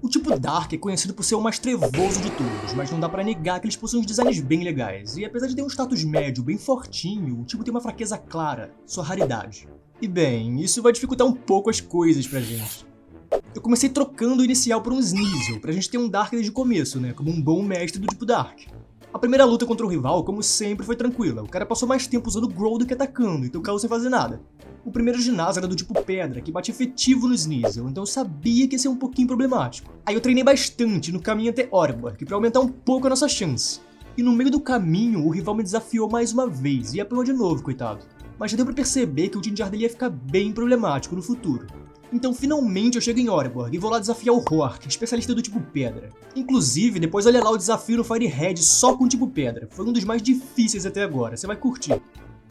O tipo Dark é conhecido por ser o mais trevoso de todos, mas não dá pra negar que eles possuem uns designs bem legais, e apesar de ter um status médio bem fortinho, o tipo tem uma fraqueza clara, sua raridade. E bem, isso vai dificultar um pouco as coisas pra gente. Eu comecei trocando o inicial por um Sneasel, pra gente ter um Dark desde o começo, né, como um bom mestre do tipo Dark. A primeira luta contra o rival, como sempre, foi tranquila, o cara passou mais tempo usando Growl do que atacando, então caiu sem fazer nada. O primeiro ginásio era do tipo pedra, que bate efetivo no Sneasel, então eu sabia que ia ser um pouquinho problemático. Aí eu treinei bastante no caminho até Oreburgh, pra aumentar um pouco a nossa chance. E no meio do caminho, o rival me desafiou mais uma vez, e apanhou de novo, coitado. Mas já deu pra perceber que o Ginger dele ia ficar bem problemático no futuro. Então finalmente eu chego em Oreburgh e vou lá desafiar o Roark, especialista do tipo pedra. Inclusive, depois olha lá o desafio no Firehead só com o tipo pedra, foi um dos mais difíceis até agora, você vai curtir.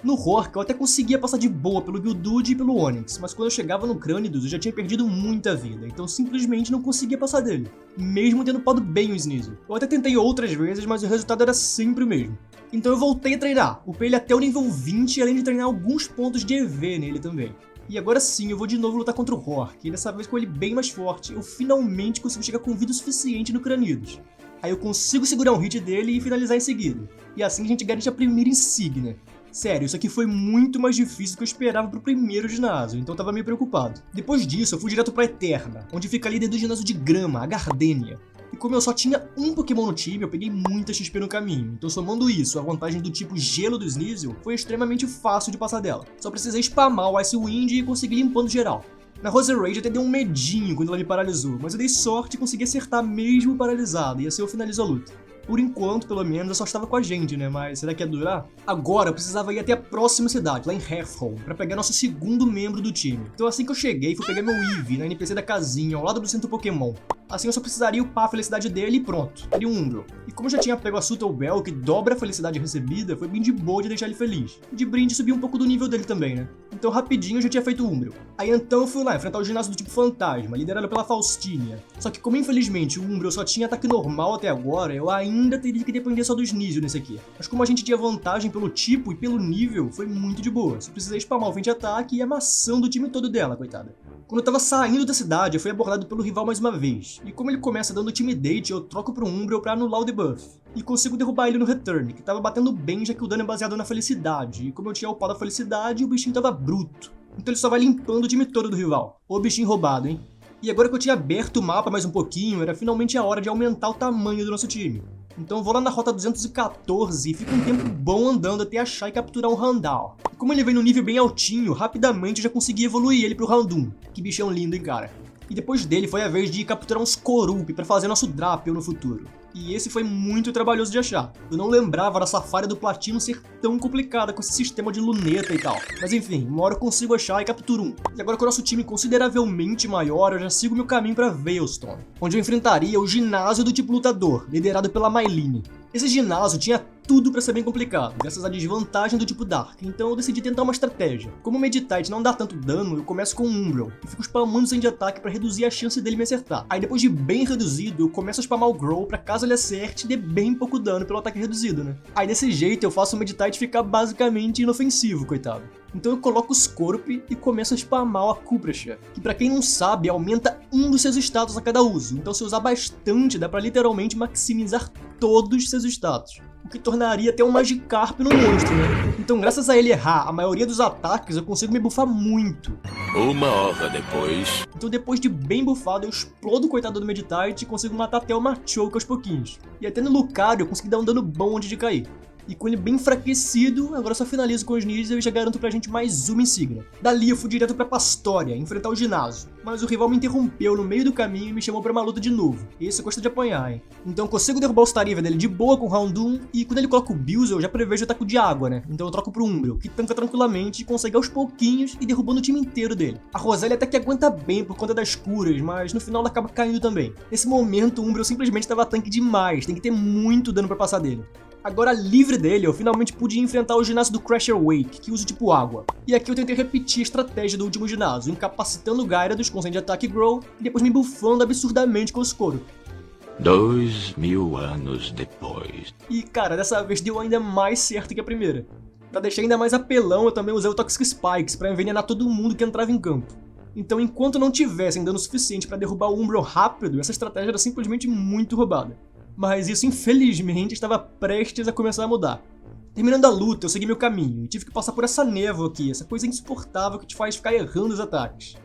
No Roark eu até conseguia passar de boa pelo Geodude e pelo Onix, mas quando eu chegava no Cranidos eu já tinha perdido muita vida, então simplesmente não conseguia passar dele, mesmo tendo upado bem o Sneasel. Eu até tentei outras vezes, mas o resultado era sempre o mesmo. Então eu voltei a treinar, upei ele até o nível 20 além de treinar alguns pontos de EV nele também. E agora sim, eu vou de novo lutar contra o Roark, e dessa vez com ele bem mais forte, eu finalmente consigo chegar com vida suficiente no Cranidos. Aí eu consigo segurar um hit dele e finalizar em seguida. E assim a gente garante a primeira insígnia. Sério, isso aqui foi muito mais difícil do que eu esperava pro primeiro ginásio, então eu tava meio preocupado. Depois disso, eu fui direto pra Eterna, onde fica a líder do ginásio de grama, a Gardenia. E como eu só tinha um Pokémon no time, eu peguei muita XP no caminho, então somando isso, a vantagem do tipo gelo do Sneasel, foi extremamente fácil de passar dela. Só precisei spamar o Ice Wind e conseguir limpando geral. Na Roserade até deu um medinho quando ela me paralisou, mas eu dei sorte e consegui acertar mesmo paralisado, e assim eu finalizo a luta. Por enquanto, pelo menos, eu só estava com a gente, né? Mas será que ia durar? Agora eu precisava ir até a próxima cidade, lá em Heathhome, pra pegar nosso segundo membro do time. Então assim que eu cheguei, fui pegar meu Eevee na NPC da casinha, ao lado do centro Pokémon. Assim eu só precisaria upar a felicidade dele e pronto, teria um Umbreon. E como eu já tinha pego a Subtle Bell, que dobra a felicidade recebida, foi bem de boa de deixar ele feliz. E de brinde subir um pouco do nível dele também, né? Então rapidinho eu já tinha feito o Umbreon. Aí então eu fui lá enfrentar o ginásio do tipo Fantasma, liderado pela Faustínia. Só que como infelizmente o Umbreon só tinha ataque normal até agora, eu ainda teria que depender só do Sneasel nesse aqui. Mas como a gente tinha vantagem pelo tipo e pelo nível, foi muito de boa. Só precisei spamar o Vent Ataque e ir amassando o time todo dela, coitada. Quando eu tava saindo da cidade, eu fui abordado pelo rival mais uma vez. E como ele começa dando Intimidate, eu troco pro Umbreon pra anular o debuff. E consigo derrubar ele no Return, que tava batendo bem já que o dano é baseado na felicidade. E como eu tinha upado a felicidade, o bichinho tava bruto. Então ele só vai limpando o time todo do rival. Ô bichinho roubado, hein? E agora que eu tinha aberto o mapa mais um pouquinho, era finalmente a hora de aumentar o tamanho do nosso time. Então eu vou lá na rota 214 e fico um tempo bom andando até achar e capturar um Randall. E como ele vem no nível bem altinho, rapidamente eu já consegui evoluir ele pro Houndoom. Que bichão lindo, hein, cara? E depois dele foi a vez de capturar uns Skorupi pra fazer nosso Drapel no futuro. E esse foi muito trabalhoso de achar. Eu não lembrava da Safari do Platino ser tão complicada com esse sistema de luneta e tal. Mas enfim, uma hora eu consigo achar e capturo um. E agora com o nosso time consideravelmente maior, eu já sigo meu caminho pra Veilstone, onde eu enfrentaria o ginásio do tipo lutador, liderado pela Myline. Esse ginásio tinha tudo pra ser bem complicado, graças à desvantagem do tipo Dark, então eu decidi tentar uma estratégia. Como o Meditite não dá tanto dano, eu começo com o Umbreon, e fico spamando sem de ataque pra reduzir a chance dele me acertar. Aí depois de bem reduzido, eu começo a spamar o Growl pra caso ele acerte e dê bem pouco dano pelo ataque reduzido, né? Aí desse jeito eu faço o Meditite ficar basicamente inofensivo, coitado. Então eu coloco o Scorp e começo a spamar o Acupressure, que pra quem não sabe, aumenta um dos seus status a cada uso, então se usar bastante dá pra literalmente maximizar todos os seus status, o que tornaria até um Magikarp no monstro, né? Então graças a ele errar a maioria dos ataques, eu consigo me buffar muito. Uma hora depois... Então depois de bem buffado, eu explodo o coitado do Meditite e consigo matar até o Machoke aos pouquinhos. E até no Lucario eu consegui dar um dano bom antes de cair. E com ele bem enfraquecido, agora só finalizo com os Sneasel e já garanto pra gente mais uma insígnia. Dali eu fui direto pra Pastoria, enfrentar o ginásio. Mas o rival me interrompeu no meio do caminho e me chamou pra uma luta de novo. Esse gosta de apanhar, hein? Então eu consigo derrubar o Stariva dele de boa com o Houndoom, e quando ele coloca o Buizel, eu já prevejo o ataque de água, né? Então eu troco pro Umbreon, que tanca tranquilamente e consegue aos pouquinhos e derrubando o time inteiro dele. A Rosélia até que aguenta bem por conta das curas, mas no final ela acaba caindo também. Nesse momento o Umbreon simplesmente tava tanque demais, tem que ter muito dano pra passar dele. Agora livre dele, eu finalmente pude enfrentar o ginásio do Crasher Wake, que usa o tipo água. E aqui eu tentei repetir a estratégia do último ginásio, incapacitando o Gyarados com de ataque e Growl, e depois me buffando absurdamente com o Scorpion. 2000 anos depois. E cara, dessa vez deu ainda mais certo que a primeira. Pra deixar ainda mais apelão, eu também usei o Toxic Spikes pra envenenar todo mundo que entrava em campo. Então, enquanto não tivessem dano suficiente para derrubar o Umbreon rápido, essa estratégia era simplesmente muito roubada. Mas isso, infelizmente, estava prestes a começar a mudar. Terminando a luta, eu segui meu caminho e tive que passar por essa névoa aqui, essa coisa insuportável que te faz ficar errando os ataques.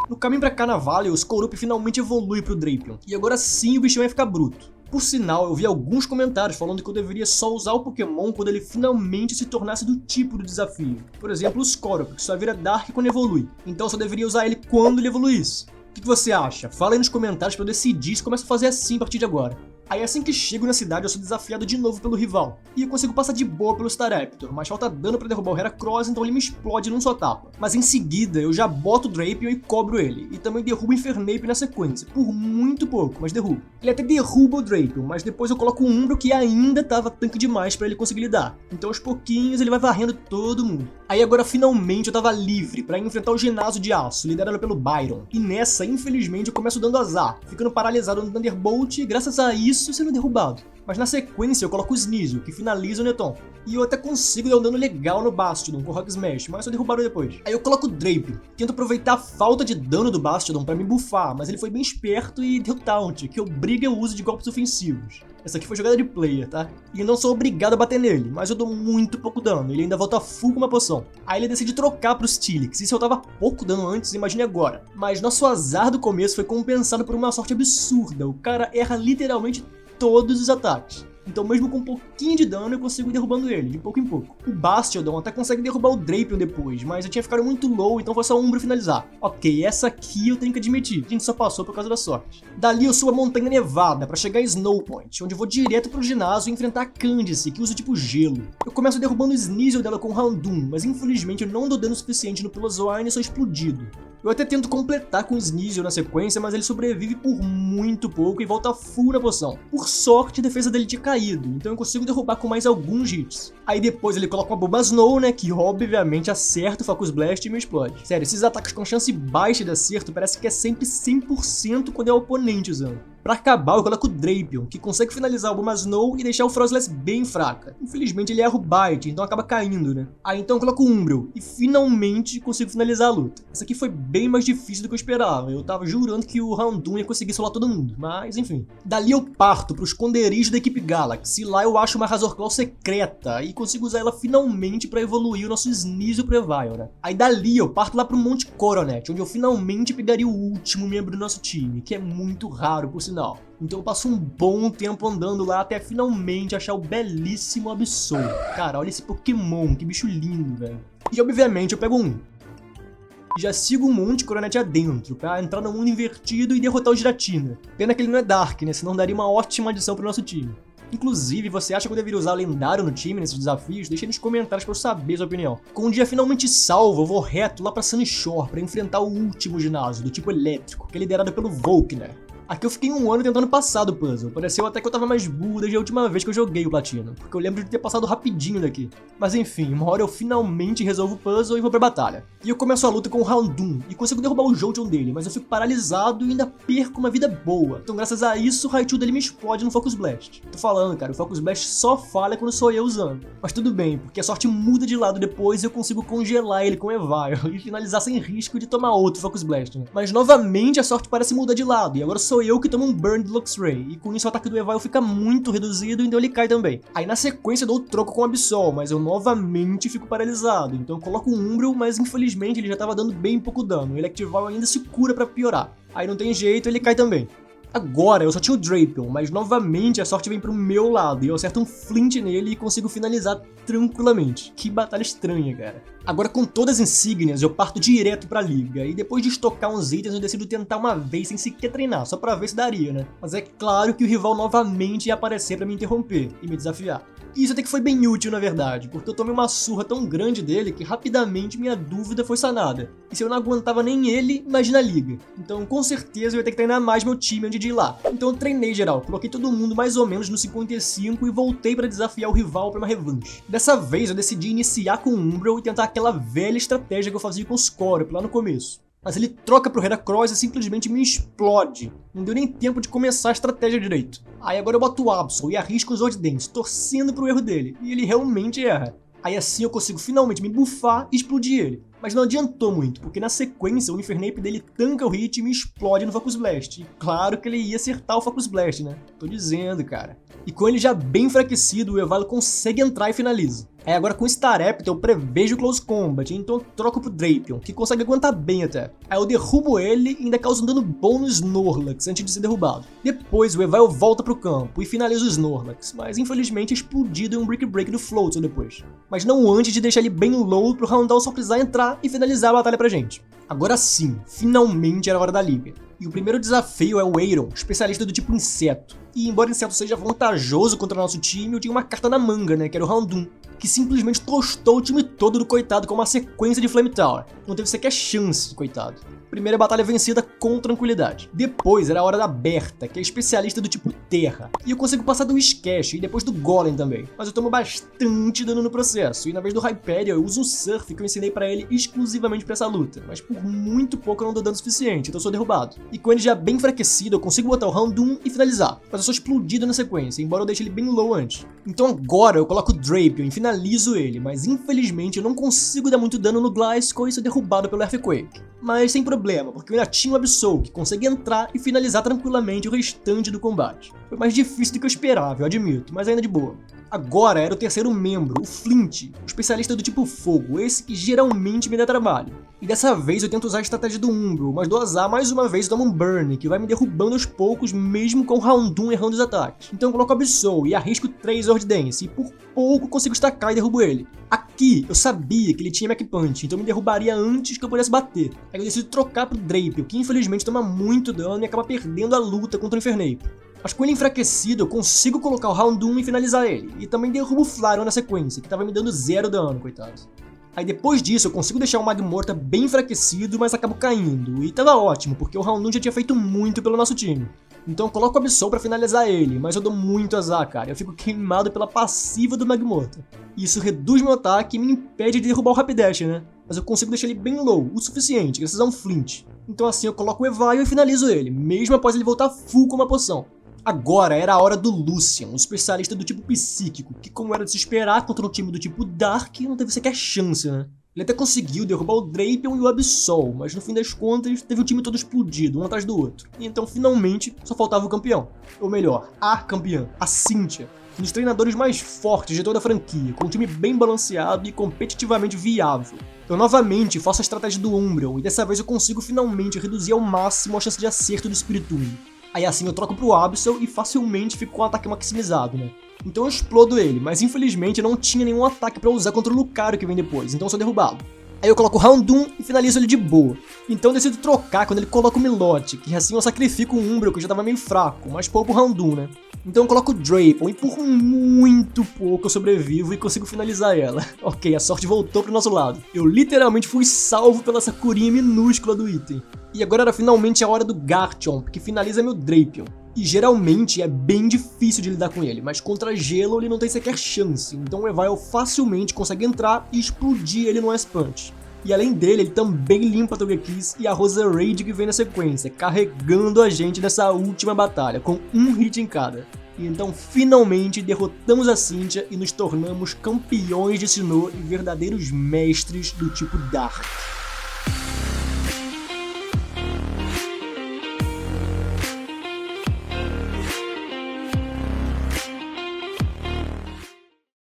No caminho pra Carnivale, o Skorupi finalmente evolui pro Drapion, e agora sim o bichão ia ficar bruto. Por sinal, eu vi alguns comentários falando que eu deveria só usar o Pokémon quando ele finalmente se tornasse do tipo do desafio. Por exemplo, o Skorupi, que só vira Dark quando evolui, então eu só deveria usar ele quando ele evoluísse. O que você acha? Fala aí nos comentários pra eu decidir se começo a fazer assim a partir de agora. Aí assim que chego na cidade eu sou desafiado de novo pelo rival, e eu consigo passar de boa pelo Staraptor, mas falta dano pra derrubar o Heracross, então ele me explode num só tapa. Mas em seguida eu já boto o Drapion e cobro ele, e também derrubo o Infernape na sequência, por muito pouco, mas derrubo. Ele até derruba o Drapion, mas depois eu coloco o Umbro que ainda tava tanque demais pra ele conseguir lidar, então aos pouquinhos ele vai varrendo todo mundo. Aí agora finalmente eu tava livre pra enfrentar o Ginásio de Aço, liderado pelo Byron, e nessa infelizmente eu começo dando azar, ficando paralisado no Thunderbolt e graças a isso sendo derrubado. Mas na sequência eu coloco o Sneasel, que finaliza o Neton. E eu até consigo dar um dano legal no Bastiodon com o Rock Smash, mas sou derrubado depois. Aí eu coloco o Drapion, tento aproveitar a falta de dano do Bastiodon pra me buffar, mas ele foi bem esperto e deu taunt, que obriga o uso de golpes ofensivos. Essa aqui foi jogada de player, tá? E eu não sou obrigado a bater nele, mas eu dou muito pouco dano, ele ainda volta full com uma poção. Aí ele decide trocar pro Steelix, e se eu tava pouco dano antes, imagine agora. Mas nosso azar do começo foi compensado por uma sorte absurda, o cara erra literalmente todos os ataques. Então mesmo com um pouquinho de dano eu consigo ir derrubando ele, de pouco em pouco. O Bastiodon até consegue derrubar o Drapion depois, mas eu tinha ficado muito low, então foi só o Umbro finalizar. Ok, essa aqui eu tenho que admitir, a gente só passou por causa da sorte. Dali eu subo a Montanha Nevada pra chegar em Snow Point, onde eu vou direto pro ginásio e enfrentar a Candice, que usa tipo gelo. Eu começo derrubando o Sneasel dela com o Houndoom, mas infelizmente eu não dou dano suficiente no Piloswine e sou explodido. Eu até tento completar com o Sneasel na sequência, mas ele sobrevive por muito pouco e volta full na poção. Por sorte, a defesa dele tinha caído, então eu consigo derrubar com mais alguns hits. Aí depois ele coloca uma Bomba Snow, né, que obviamente acerta o Focus Blast e me explode. Sério, esses ataques com chance baixa de acerto parece que é sempre 100% quando é o oponente usando. Pra acabar, eu coloco o Drapion, que consegue finalizar o Bomba Snow e deixar o Frostless bem fraca. Infelizmente ele erra o Bite, então acaba caindo, né? Aí então eu coloco o Umbreon e finalmente consigo finalizar a luta. Essa aqui foi bem mais difícil do que eu esperava, eu tava jurando que o Houndoom ia conseguir solar todo mundo, mas enfim. Dali eu parto pro esconderijo da equipe Galaxy, e lá eu acho uma Razorclaw secreta e consigo usar ela finalmente pra evoluir o nosso Sneasel pro Evile, né? Aí dali eu parto lá pro Monte Coronet, onde eu finalmente pegaria o último membro do nosso time, que é muito raro por sinal. Então eu passo um bom tempo andando lá até finalmente achar o belíssimo Absol. Cara, olha esse Pokémon, que bicho lindo, velho. E obviamente eu pego um. Já sigo o Monte Coronet adentro, pra entrar no mundo invertido e derrotar o Giratina. Pena que ele não é Dark, né? Senão daria uma ótima adição pro nosso time. Inclusive, você acha que eu deveria usar lendário no time nesses desafios? Deixa aí nos comentários pra eu saber sua opinião. Com o dia finalmente salvo, eu vou reto lá pra Sunyshore pra enfrentar o último ginásio, do tipo elétrico, que é liderado pelo Volkner. Aqui eu fiquei um ano tentando passar do puzzle, pareceu até que eu tava mais burro desde a última vez que eu joguei o Platino, porque eu lembro de ter passado rapidinho daqui. Mas enfim, uma hora eu finalmente resolvo o puzzle e vou pra batalha. E eu começo a luta com o Houndoom, e consigo derrubar o Jolteon dele, mas eu fico paralisado e ainda perco uma vida boa. Então graças a isso, o Raichu dele me explode no Focus Blast. Tô falando, cara, o Focus Blast só falha quando sou eu usando. Mas tudo bem, porque a sorte muda de lado depois e eu consigo congelar ele com o Evile e finalizar sem risco de tomar outro Focus Blast, né? Mas novamente a sorte parece mudar de lado, e agora sou eu que tomo um Burn de Luxray, e com isso o ataque do Evile fica muito reduzido, então ele cai também. Aí na sequência eu dou o troco com o Absol, mas eu novamente fico paralisado, então eu coloco um Umbreon, mas infelizmente ele já tava dando bem pouco dano, o Electivire ainda se cura pra piorar. Aí não tem jeito, ele cai também. Agora eu só tinha o Drapion, mas novamente a sorte vem pro meu lado e eu acerto um Flint nele e consigo finalizar tranquilamente. Que batalha estranha, cara. Agora com todas as insígnias eu parto direto pra liga, e depois de estocar uns itens eu decido tentar uma vez sem sequer treinar, só pra ver se daria, né? Mas é claro que o rival novamente ia aparecer pra me interromper e me desafiar. E isso até que foi bem útil, na verdade, porque eu tomei uma surra tão grande dele que rapidamente minha dúvida foi sanada. E se eu não aguentava nem ele, imagina a liga. Então com certeza eu ia ter que treinar mais meu time antes de ir lá. Então eu treinei geral, coloquei todo mundo mais ou menos no 55 e voltei pra desafiar o rival pra uma revanche. Dessa vez eu decidi iniciar com o Umbreon e tentar aquela velha estratégia que eu fazia com o Skorupi lá no começo. Mas ele troca pro Heracross e simplesmente me explode. Não deu nem tempo de começar a estratégia direito. Aí agora eu boto o Absol e arrisco os Odddents, torcendo pro erro dele. E ele realmente erra. Aí assim eu consigo finalmente me buffar e explodir ele. Mas não adiantou muito, porque na sequência o Infernape dele tanca o hit e me explode no Focus Blast. E claro que ele ia acertar o Focus Blast, né? Tô dizendo, cara. E com ele já bem enfraquecido, o Evilo consegue entrar e finaliza. Aí agora com o Staraptor eu prevejo Close Combat, então eu troco pro Drapion, que consegue aguentar bem até. Aí eu derrubo ele e ainda causo um dano bom no Snorlax antes de ser derrubado. Depois o Evilo volta pro campo e finaliza o Snorlax, mas infelizmente é explodido em um Brick Break do Floatzel depois. Mas não antes de deixar ele bem low pro Houndour só precisar entrar e finalizar a batalha pra gente. Agora sim, finalmente era a hora da liga. E o primeiro desafio é o Aeron, especialista do tipo inseto. E embora inseto seja vantajoso contra o nosso time, eu tinha uma carta na manga, né, que era o Houndour, que simplesmente tostou o time todo do coitado com uma sequência de Flame Tower. Não teve sequer chance, coitado. Primeira batalha vencida com tranquilidade. Depois era a hora da Bertha, que é especialista do tipo Terra. E eu consigo passar do Scash e depois do Golem também. Mas eu tomo bastante dano no processo. E na vez do Hyperion eu uso um Surf que eu ensinei pra ele exclusivamente pra essa luta. Mas por muito pouco eu não dou dano suficiente, então eu sou derrubado. E com ele já bem enfraquecido eu consigo botar o Houndour e finalizar. Mas eu sou explodido na sequência, embora eu deixe ele bem low antes. Então agora eu coloco o Drapion e finalizo ele. Mas infelizmente eu não consigo dar muito dano no Gliscor e sou derrubado pelo Earthquake. Mas sem problema, porque eu ainda tinha o Absol, que consegue entrar e finalizar tranquilamente o restante do combate. Foi mais difícil do que eu esperava, eu admito, mas ainda de boa. Agora era o terceiro membro, o Flint, o especialista do tipo fogo, esse que geralmente me dá trabalho. E dessa vez eu tento usar a estratégia do Umbro, mas do azar mais uma vez eu tomo um Burn, que vai me derrubando aos poucos mesmo com o Houndour errando os ataques. Então eu coloco o Absol e arrisco 3 Sword Dance, e por pouco consigo estacar e derrubo ele. Aqui eu sabia que ele tinha Mach Punch, então me derrubaria antes que eu pudesse bater. Aí eu decido trocar pro Drapion, que infelizmente toma muito dano e acaba perdendo a luta contra o Infernape. Mas com ele enfraquecido, eu consigo colocar o Houndour e finalizar ele. E também derrubo o Flareon na sequência, que tava me dando 0 dano, coitado. Aí depois disso, eu consigo deixar o Magmorta bem enfraquecido, mas acabo caindo. E tava ótimo, porque o Houndour já tinha feito muito pelo nosso time. Então eu coloco o Absol pra finalizar ele, mas eu dou muito azar, cara. Eu fico queimado pela passiva do Magmorta. Isso reduz meu ataque e me impede de derrubar o Rapidash, né? Mas eu consigo deixar ele bem low, o suficiente, graças a um Flint. Então assim eu coloco o Evile e finalizo ele, mesmo após ele voltar full com uma poção. Agora era a hora do Lucian, um especialista do tipo psíquico, que como era de se esperar contra um time do tipo Dark, não teve sequer chance, né? Ele até conseguiu derrubar o Drapion e o Absol, mas no fim das contas teve o time todo explodido, um atrás do outro. E então finalmente só faltava o campeão. Ou melhor, a campeã, a Cynthia, um dos treinadores mais fortes de toda a franquia, com um time bem balanceado e competitivamente viável. Eu novamente faço a estratégia do Umbreon, e dessa vez eu consigo finalmente reduzir ao máximo a chance de acerto do Spiritomb. Aí assim eu troco pro Absol e facilmente fico com o ataque maximizado, né? Então eu explodo ele, mas infelizmente eu não tinha nenhum ataque pra usar contra o Lucario que vem depois, então eu sou derrubado. Aí eu coloco o Houndour e finalizo ele de boa. Então eu decido trocar quando ele coloca o Milotic, que assim eu sacrifico o Umbreon, que já tava meio fraco, mas pouco o Houndour, né? Então eu coloco o Drapion e por muito pouco eu sobrevivo e consigo finalizar ela. Ok, a sorte voltou pro nosso lado. Eu literalmente fui salvo pela essa curinha minúscula do item. E agora era finalmente a hora do Garchomp, que finaliza meu Drapion. E geralmente é bem difícil de lidar com ele, mas contra gelo ele não tem sequer chance, então o Evile facilmente consegue entrar e explodir ele no Ice Punch. E além dele, ele também limpa a Togekiss e a Roserade que vem na sequência, carregando a gente nessa última batalha, com um hit em cada. E então finalmente derrotamos a Cynthia e nos tornamos campeões de Sinnoh e verdadeiros mestres do tipo Dark.